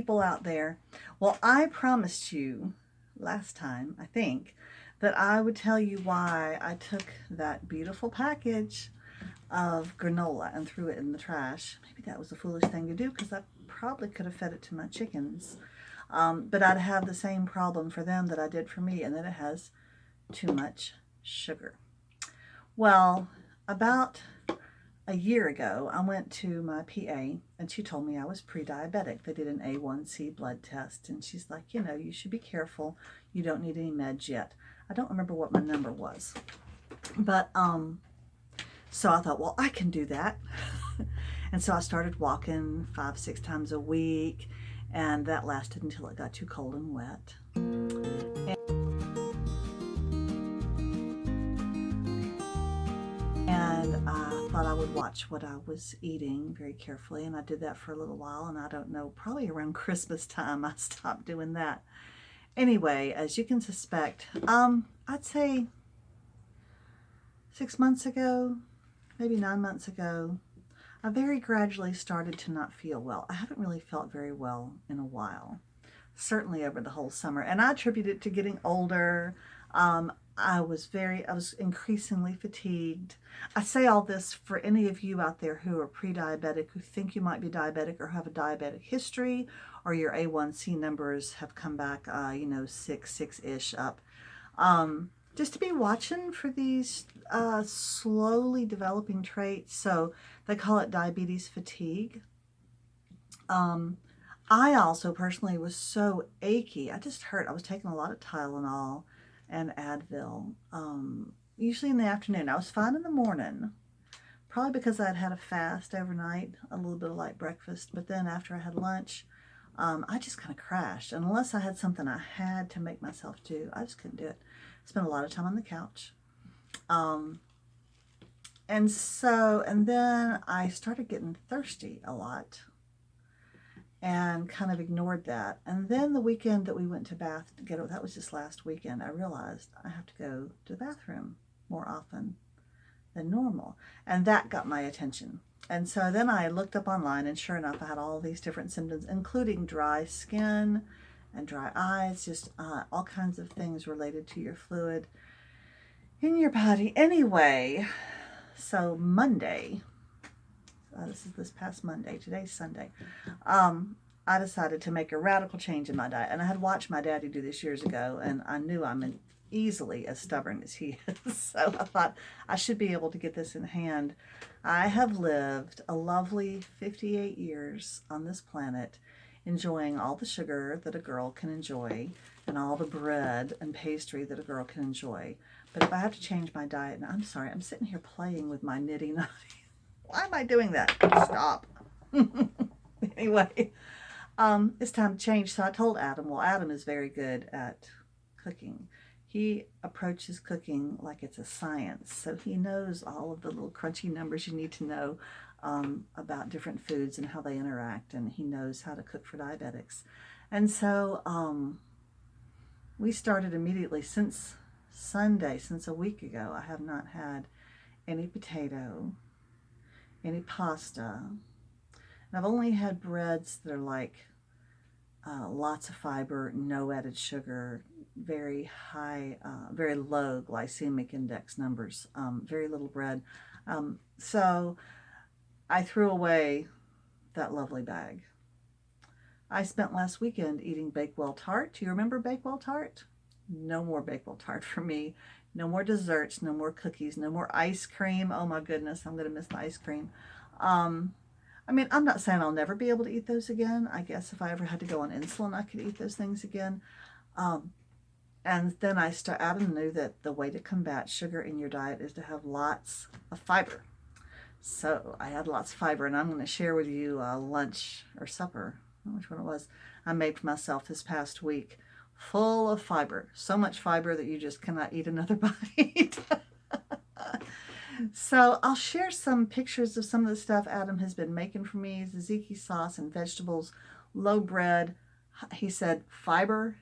people out there. Well, I promised you last time, I think, that I would tell you why I took that beautiful package of granola and threw it in the trash. Maybe that was a foolish thing to do because I probably could have fed it to my chickens. But I'd have the same problem for them that I did for me, and that it has too much sugar. Well, about a year ago, I went to my PA and she told me I was pre-diabetic. They did an A1C blood test and she's like, you know, you should be careful. You don't need any meds yet. I don't remember what my number was. But so I thought, well, I can do that. And so I started walking 5, 6 times a week, and that lasted until it got too cold and wet. And I thought I would watch what I was eating very carefully, and I did that for a little while, and I don't know, probably around Christmas time I stopped doing that. Anyway, as you can suspect, I'd say 6 months ago, maybe 9 months ago, I very gradually started to not feel well. I haven't really felt very well in a while, certainly over the whole summer, and I attribute it to getting older. I was increasingly fatigued. I say all this for any of you out there who are pre-diabetic, who think you might be diabetic or have a diabetic history, or your A1C numbers have come back, you know, 6-ish up. Just to be watching for these slowly developing traits. So they call it diabetes fatigue. I also personally was so achy. I just hurt. I was taking a lot of Tylenol and Advil, usually in the afternoon. I was fine in the morning, probably because I'd had a fast overnight, a little bit of light breakfast. But then after I had lunch, I just kind of crashed. And unless I had something I had to make myself do, I just couldn't do it. Spent a lot of time on the couch. And then I started getting thirsty a lot and kind of ignored that. And then the weekend that we went to Bath together, that was just last weekend, I realized I have to go to the bathroom more often than normal. And that got my attention. And so then I looked up online, and sure enough, I had all these different symptoms, including dry skin and dry eyes, just all kinds of things related to your fluid in your body. Anyway, so Monday, this past Monday, today's Sunday, I decided to make a radical change in my diet. And I had watched my daddy do this years ago, and I knew I'm easily as stubborn as he is. So I thought I should be able to get this in hand. I have lived a lovely 58 years on this planet, enjoying all the sugar that a girl can enjoy and all the bread and pastry that a girl can enjoy. But if I have to change my diet, and I'm sorry, I'm sitting here playing with my nitty knotty. Why am I doing that? Stop. Anyway, it's time to change. So I told Adam, well, Adam is very good at cooking. He approaches cooking like it's a science. So he knows all of the little crunchy numbers you need to know about different foods and how they interact, and he knows how to cook for diabetics. And so we started immediately. Since Sunday, since a week ago, I have not had any potato, any pasta, and I've only had breads that are like lots of fiber, no added sugar, very high, very low glycemic index numbers, very little bread. So I threw away that lovely bag. I spent last weekend eating Bakewell Tart. Do you remember Bakewell Tart? No more Bakewell Tart for me. No more desserts, no more cookies, no more ice cream. Oh my goodness, I'm going to miss the ice cream. I mean, I'm not saying I'll never be able to eat those again. I guess if I ever had to go on insulin, I could eat those things again. And then Adam knew that the way to combat sugar in your diet is to have lots of fiber. So I had lots of fiber, and I'm going to share with you lunch or supper, I don't know which one it was, I made for myself this past week, full of fiber. So much fiber that you just cannot eat another bite. So I'll share some pictures of some of the stuff Adam has been making for me. Tzatziki sauce and vegetables, low bread. He said fiber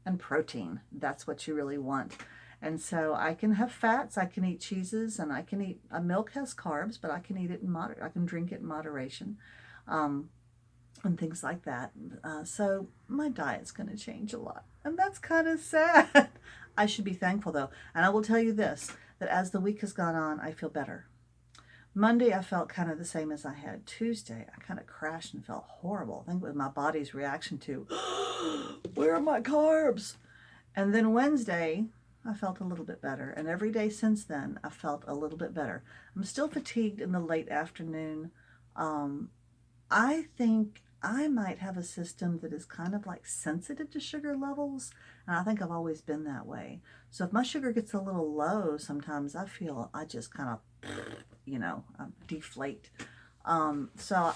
and protein. That's what you really want. And so I can have fats, I can eat cheeses, and I can eat, milk has carbs, but I can eat it in I can drink it in moderation. and things like that. So my diet's going to change a lot, and that's kind of sad. I should be thankful though, and I will tell you this, that as the week has gone on, I feel better. Monday, I felt kind of the same as I had. Tuesday, I kind of crashed and felt horrible. I think it was my body's reaction to, where are my carbs? And then Wednesday, I felt a little bit better. And every day since then, I felt a little bit better. I'm still fatigued in the late afternoon. I think I might have a system that is kind of like sensitive to sugar levels. And I think I've always been that way. So if my sugar gets a little low, sometimes I feel I just kind of, deflate. So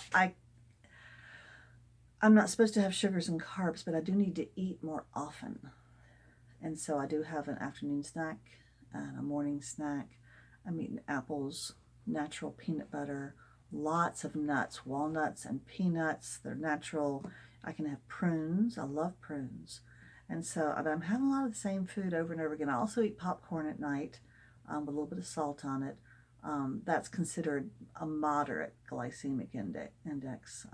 I'm not supposed to have sugars and carbs, but I do need to eat more often. And so I do have an afternoon snack and a morning snack. I'm eating apples, natural peanut butter, lots of nuts, walnuts and peanuts. They're natural. I can have prunes. I love prunes. And so I'm having a lot of the same food over and over again. I also eat popcorn at night with a little bit of salt on it. That's considered a moderate glycemic index.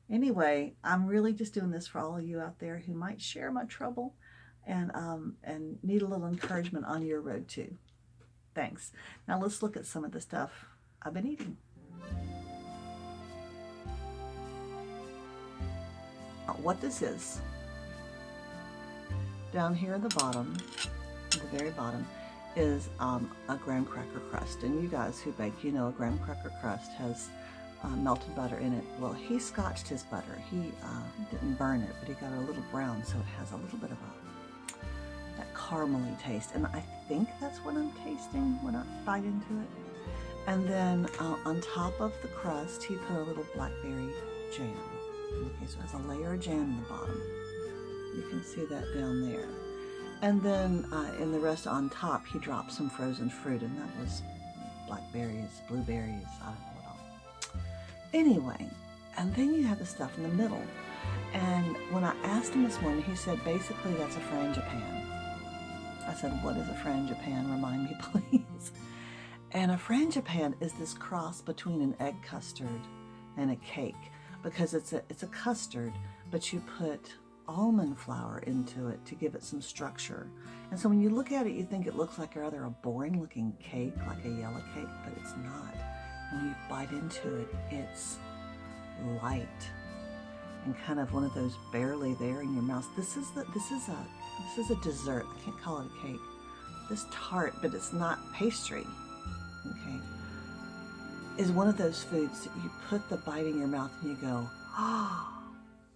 Anyway, I'm really just doing this for all of you out there who might share my trouble and need a little encouragement on your road too. Thanks. Now let's look at some of the stuff I've been eating. What this is, down here at the bottom, at the very bottom, is a graham cracker crust. And you guys who bake, you know a graham cracker crust has melted butter in it. Well, he scotched his butter. He didn't burn it, but he got it a little brown, so it has a little bit of that caramely taste. And I think that's what I'm tasting when I bite into it. And then on top of the crust, he put a little blackberry jam. Okay, so it has a layer of jam in the bottom. You can see that down there. And then in the rest on top, he dropped some frozen fruit, and that was blackberries, blueberries, I don't know what all. Anyway, and then you have the stuff in the middle. And when I asked him this morning, he said, basically that's a frangipane. I said, what is a frangipane? Remind me, please. And a frangipane is this cross between an egg custard and a cake, because it's a custard, but you put almond flour into it to give it some structure. And so when you look at it, you think it looks like rather a boring looking cake, like a yellow cake, but it's not. When you bite into it, it's light and kind of one of those barely there in your mouth. This is a dessert. I can't call it a cake. This tart, but it's not pastry. Okay, is one of those foods that you put the bite in your mouth and you go, oh,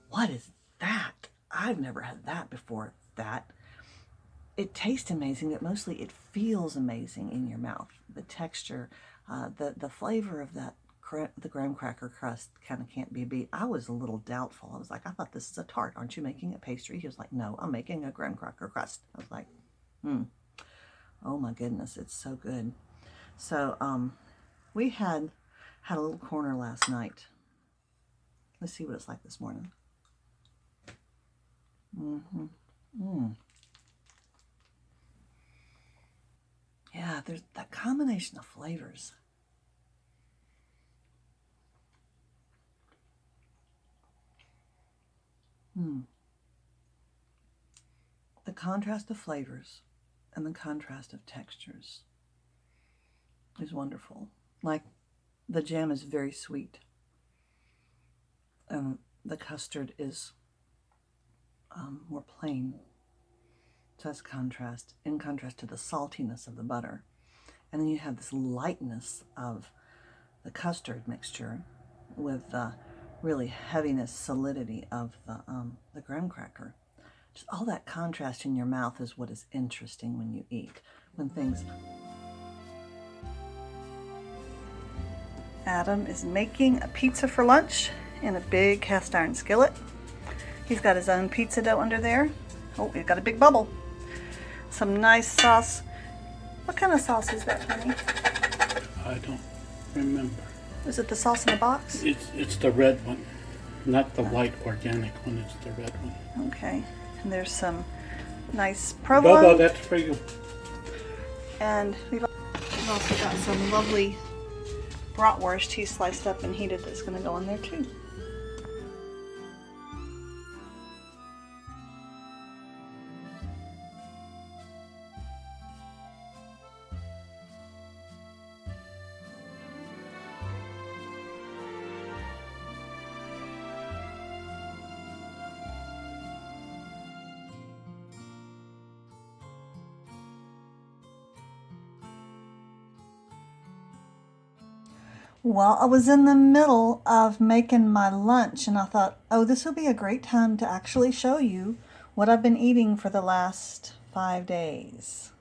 what is that? I've never had that before. It tastes amazing, but mostly it feels amazing in your mouth. The texture, the flavor of the graham cracker crust kind of can't be beat. I was a little doubtful. I was like, I thought this is a tart. Aren't you making a pastry? He was like, no, I'm making a graham cracker crust. I was like, oh my goodness, it's so good. So we had a little corner last night. Let's see what it's like this morning. Yeah, there's that combination of flavors. The contrast of flavors and the contrast of textures is wonderful. Like, the jam is very sweet. The custard is more plain. So that's contrast, in contrast to the saltiness of the butter. And then you have this lightness of the custard mixture with the really heaviness, solidity of the graham cracker. Just all that contrast in your mouth is what is interesting when you eat. When things... Adam is making a pizza for lunch in a big cast iron skillet. He's got his own pizza dough under there. Oh, he's got a big bubble. Some nice sauce. What kind of sauce is that, honey? I don't remember. Is it the sauce in the box? It's the red one, not the white organic one. It's the red one. Okay. And there's some nice provolone. Bobo, that's for you. And we've also got some lovely bratwurst he sliced up and heated that's going to go in there too. Well, I was in the middle of making my lunch and I thought, oh, this will be a great time to actually show you what I've been eating for the last 5 days.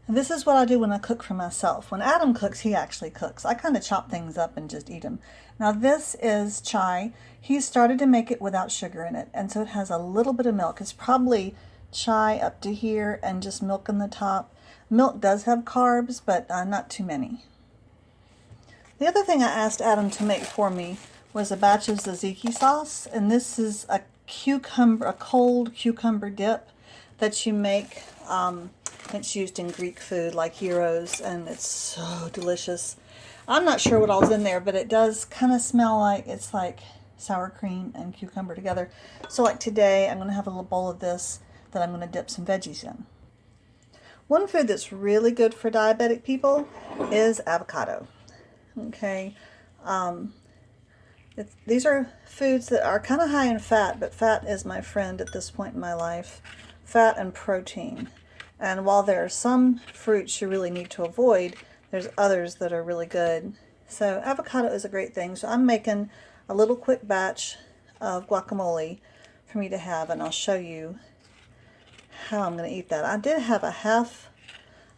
And this is what I do when I cook for myself. When Adam cooks, he actually cooks. I kind of chop things up and just eat them. Now this is chai. He started to make it without sugar in it, and so it has a little bit of milk. It's probably chai up to here and just milk in the top. Milk does have carbs, but not too many. The other thing I asked Adam to make for me was a batch of tzatziki sauce, and this is a cold cucumber dip that you make. It's used in Greek food like gyros, and it's so delicious. I'm not sure what all's in there, but it does kind of smell like it's like sour cream and cucumber together. So like today, I'm going to have a little bowl of this that I'm going to dip some veggies in. One food that's really good for diabetic people is avocado. Okay, these are foods that are kind of high in fat, but fat is my friend at this point in my life. Fat and protein. And while there are some fruits you really need to avoid, there's others that are really good. So avocado is a great thing. So I'm making a little quick batch of guacamole for me to have, and I'll show you how I'm going to eat that. I did have a half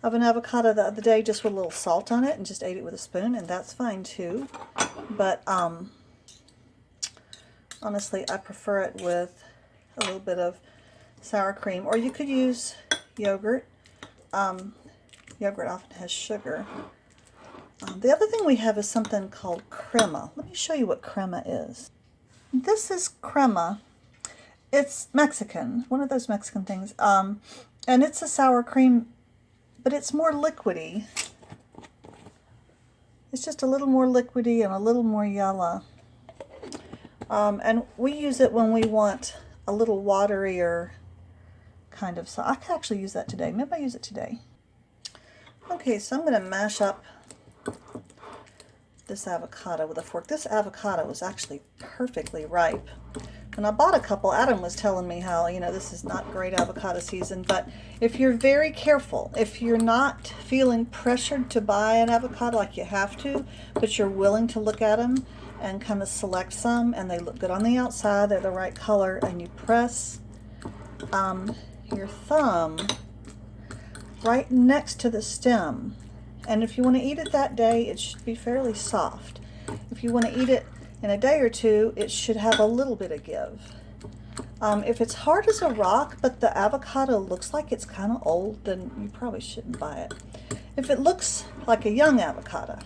of an avocado the other day just with a little salt on it and just ate it with a spoon, and that's fine too. But honestly, I prefer it with a little bit of sour cream, or you could use yogurt. Yogurt often has sugar. The other thing we have is something called crema. Let me show you what crema is. This is crema. It's Mexican, one of those Mexican things. And it's a sour cream, but it's more liquidy. It's just a little more liquidy and a little more yellow. And we use it when we want a little waterier kind of sauce. I could actually use that today. Maybe I'll use it today. Okay, so I'm going to mash up this avocado with a fork. This avocado is actually perfectly ripe. When I bought a couple, Adam was telling me how, this is not great avocado season, but if you're very careful, if you're not feeling pressured to buy an avocado like you have to, but you're willing to look at them and kind of select some, and they look good on the outside, they're the right color, and you press your thumb right next to the stem. And if you want to eat it that day, it should be fairly soft. If you want to eat it in a day or two, it should have a little bit of give. If it's hard as a rock, but the avocado looks like it's kind of old, then you probably shouldn't buy it. If it looks like a young avocado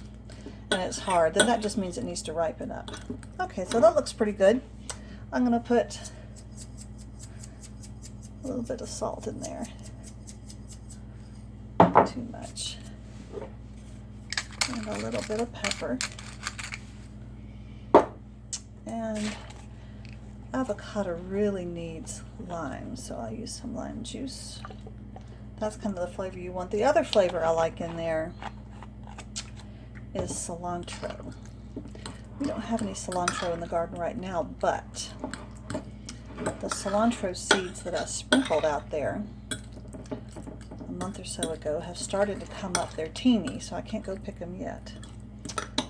and it's hard, then that just means it needs to ripen up. Okay, so that looks pretty good. I'm going to put a little bit of salt in there. Not too much. And a little bit of pepper. And avocado really needs lime, so I'll use some lime juice. That's kind of the flavor you want. The other flavor I like in there is cilantro. We don't have any cilantro in the garden right now, but the cilantro seeds that I sprinkled out there a month or so ago have started to come up. They're teeny, so I can't go pick them yet.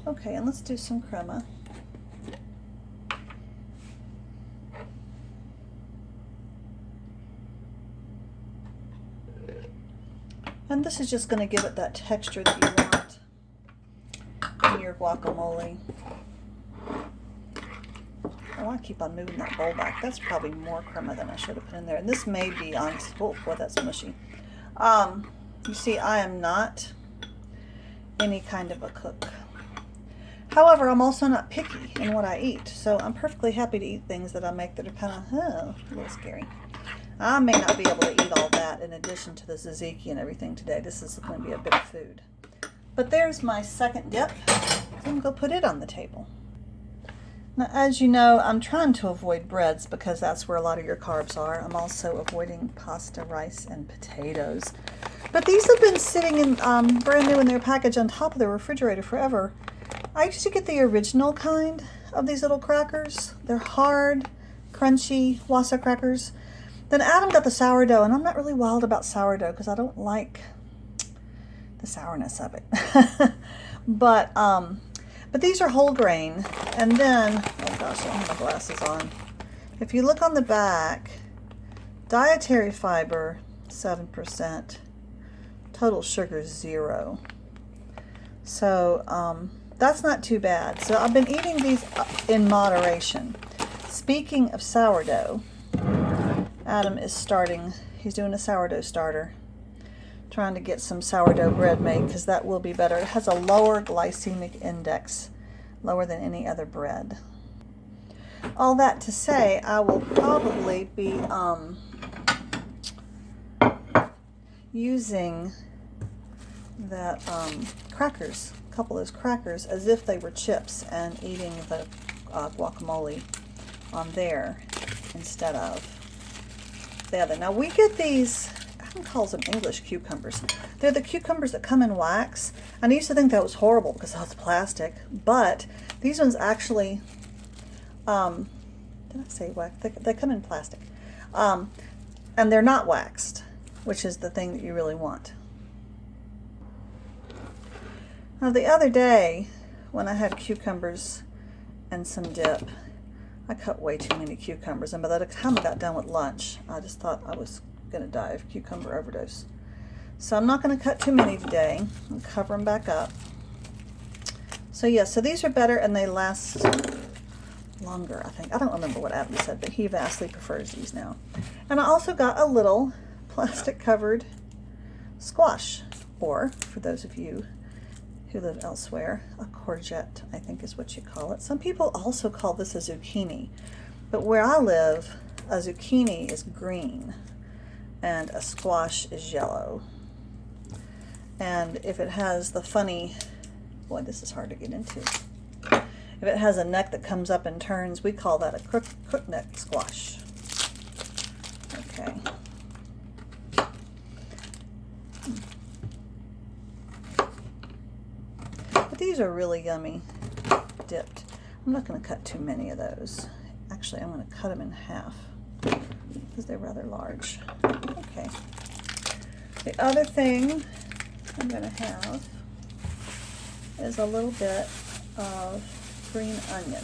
Okay, and let's do some crema. And this is just going to give it that texture that you want in your guacamole. Oh, I keep on moving that bowl back. That's probably more crema than I should have put in there. And this may be on, oh boy, that's mushy. You see, I am not any kind of a cook. However, I'm also not picky in what I eat. So I'm perfectly happy to eat things that I make that are kind of, a little scary. I may not be able to eat all that in addition to the tzatziki and everything today. This is going to be a bit of food. But there's my second dip. I'm going to go put it on the table. Now, as you know, I'm trying to avoid breads because that's where a lot of your carbs are. I'm also avoiding pasta, rice, and potatoes. But these have been sitting in brand new in their package on top of the refrigerator forever. I used to get the original kind of these little crackers. They're hard, crunchy Wassa crackers. Then Adam got the sourdough, and I'm not really wild about sourdough because I don't like the sourness of it. But But these are whole grain. And then, oh gosh, I don't have my glasses on. If you look on the back, dietary fiber, 7%. Total sugar, 0. So that's not too bad. So I've been eating these in moderation. Speaking of sourdough, Adam is starting, he's doing a sourdough starter. Trying to get some sourdough bread made because that will be better. It has a lower glycemic index, lower than any other bread. All that to say, I will probably be using that crackers, a couple of those crackers, as if they were chips, and eating the guacamole on there instead of the other. Now we get these, Adam calls them English cucumbers. They're the cucumbers that come in wax. And I used to think that was horrible because it's plastic, but these ones actually, did I say wax? They come in plastic. And they're not waxed, which is the thing that you really want. Now the other day, when I had cucumbers and some dip, I cut way too many cucumbers, and by the time I got done with lunch, I just thought I was going to die of cucumber overdose. So I'm not going to cut too many today and cover them back up. So yeah, so these are better and they last longer, I think. I don't remember what Adam said, but he vastly prefers these now. And I also got a little plastic covered squash, or for those of you who live elsewhere, a courgette, I think is what you call it. Some people also call this a zucchini, but where I live, a zucchini is green and a squash is yellow. And if it has the funny, boy, this is hard to get into. If it has a neck that comes up and turns, we call that a crook neck squash. Okay. But these are really yummy dipped. I'm not going to cut too many of those. Actually, I'm going to cut them in half because they're rather large. Okay. The other thing I'm going to have is a little bit of green onion.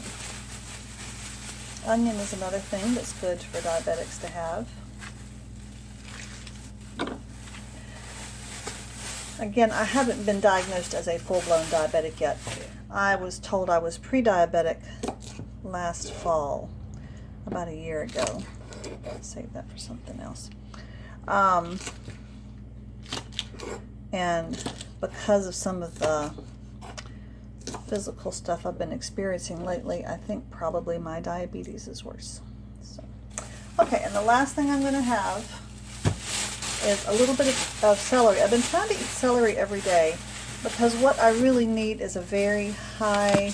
Onion is another thing that's good for diabetics to have. Again, I haven't been diagnosed as a full-blown diabetic yet. I was told I was pre-diabetic last fall, about a year ago. Save that for something else. And because of some of the physical stuff I've been experiencing lately, I think probably my diabetes is worse. So, okay, and the last thing I'm going to have is a little bit of celery. I've been trying to eat celery every day because what I really need is a very high,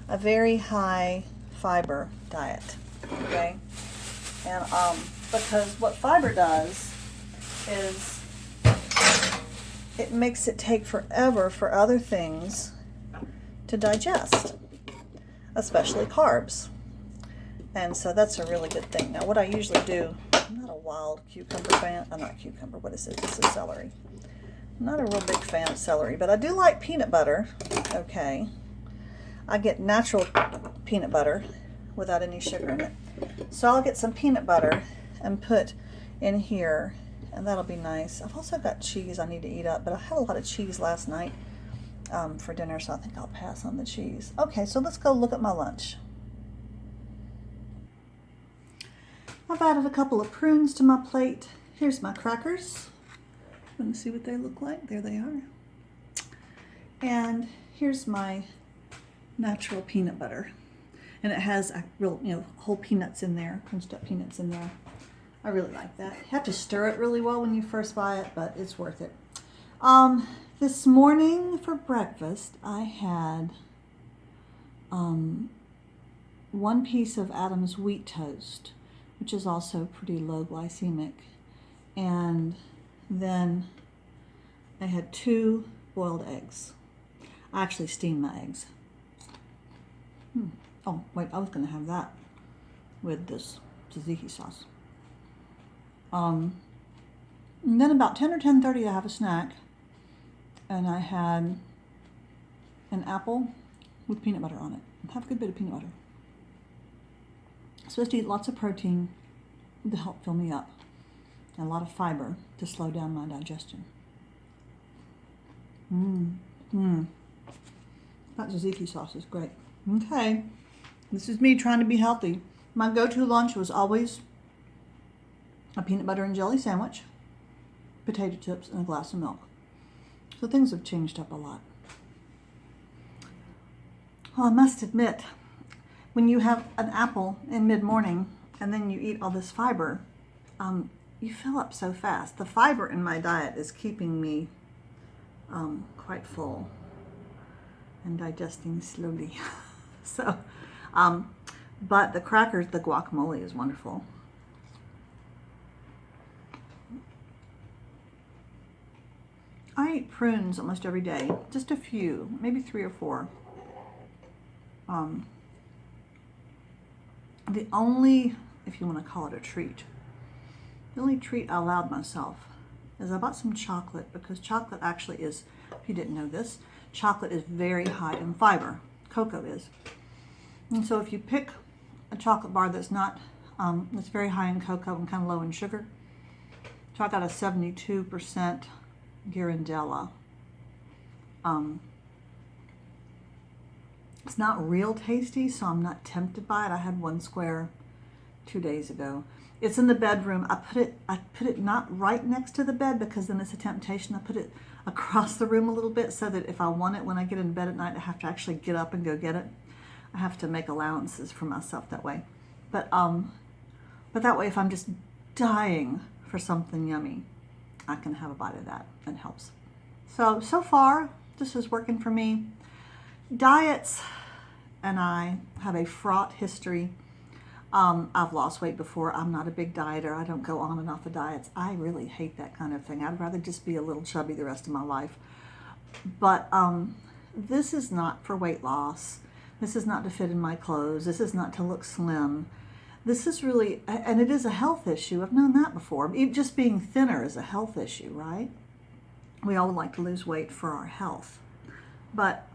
a very high fiber diet. Okay, and because what fiber does is it makes it take forever for other things to digest, especially carbs. And so that's a really good thing. Now what I usually do, I'm not a wild cucumber fan. I'm not cucumber, what is it? This is celery. I'm not a real big fan of celery, but I do like peanut butter. Okay. I get natural peanut butter without any sugar in it. So I'll get some peanut butter and put in here, and that'll be nice. I've also got cheese I need to eat up, but I had a lot of cheese last night for dinner, so I think I'll pass on the cheese. Okay, so let's go look at my lunch. I've added a couple of prunes to my plate. Here's my crackers. Let me see what they look like. There they are. And here's my natural peanut butter. And it has real, whole peanuts in there, crunched up peanuts in there. I really like that. You have to stir it really well when you first buy it, but it's worth it. This morning for breakfast, I had one piece of Adam's wheat toast, which is also pretty low glycemic. And then I had 2 boiled eggs. I actually steamed my eggs. Oh, wait, I was going to have that with this tzatziki sauce. And then about 10 or 10:30 I have a snack. And I had an apple with peanut butter on it. Have a good bit of peanut butter. I'm supposed to eat lots of protein to help fill me up, and a lot of fiber to slow down my digestion. That tzatziki sauce is great. Okay, this is me trying to be healthy. My go-to lunch was always a peanut butter and jelly sandwich, potato chips, and a glass of milk. So things have changed up a lot. Well, I must admit, when you have an apple in mid-morning and then you eat all this fiber, you fill up so fast. The fiber in my diet is keeping me quite full and digesting slowly. So, but the crackers, the guacamole is wonderful. I eat prunes almost every day, just a few, maybe 3 or 4. The only, if you want to call it a treat, the only treat I allowed myself is I bought some chocolate, because chocolate actually is, if you didn't know this, chocolate is very high in fiber. Cocoa is. And so if you pick a chocolate bar that's not, that's very high in cocoa and kind of low in sugar, so I got a 72% Ghirardelli. It's not real tasty, so I'm not tempted by it. I had 1 square 2 days ago. It's in the bedroom. I put it not right next to the bed, because then it's a temptation. I put it across the room a little bit, so that if I want it when I get in bed at night, I have to actually get up and go get it. I have to make allowances for myself that way. But that way, if I'm just dying for something yummy, I can have a bite of that. It helps. So far, this is working for me. Diets and I have a fraught history. I've lost weight before. I'm not a big dieter. I don't go on and off of diets. I really hate that kind of thing. I'd rather just be a little chubby the rest of my life. But this is not for weight loss. This is not to fit in my clothes. This is not to look slim. This is really, and it is a health issue. I've known that before. Just being thinner is a health issue, right? We all would like to lose weight for our health. But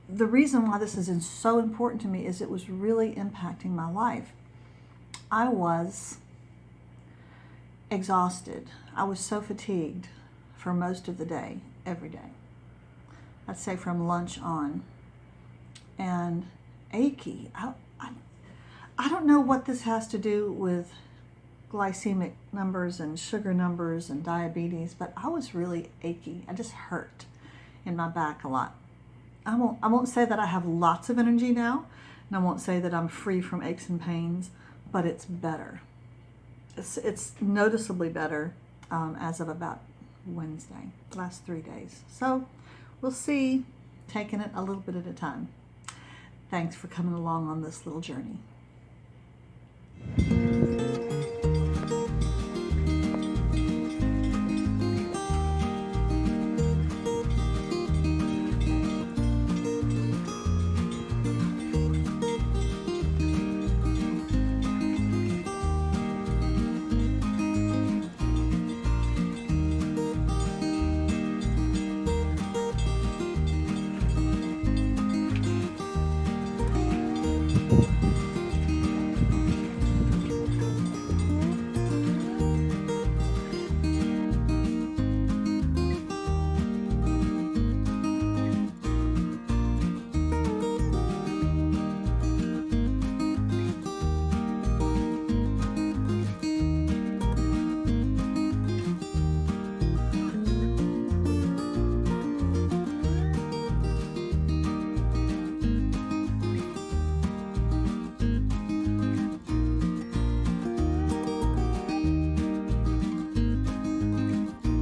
the reason why this is so important to me is it was really impacting my life. I was exhausted. I was so fatigued for most of the day, every day. I'd say from lunch on. And achy. I don't know what this has to do with glycemic numbers and sugar numbers and diabetes, but I was really achy. I just hurt in my back a lot. I won't say that I have lots of energy now, and I won't say that I'm free from aches and pains, but it's better. It's noticeably better as of about Wednesday, the last 3 days. So we'll see, taking it a little bit at a time. Thanks for coming along on this little journey.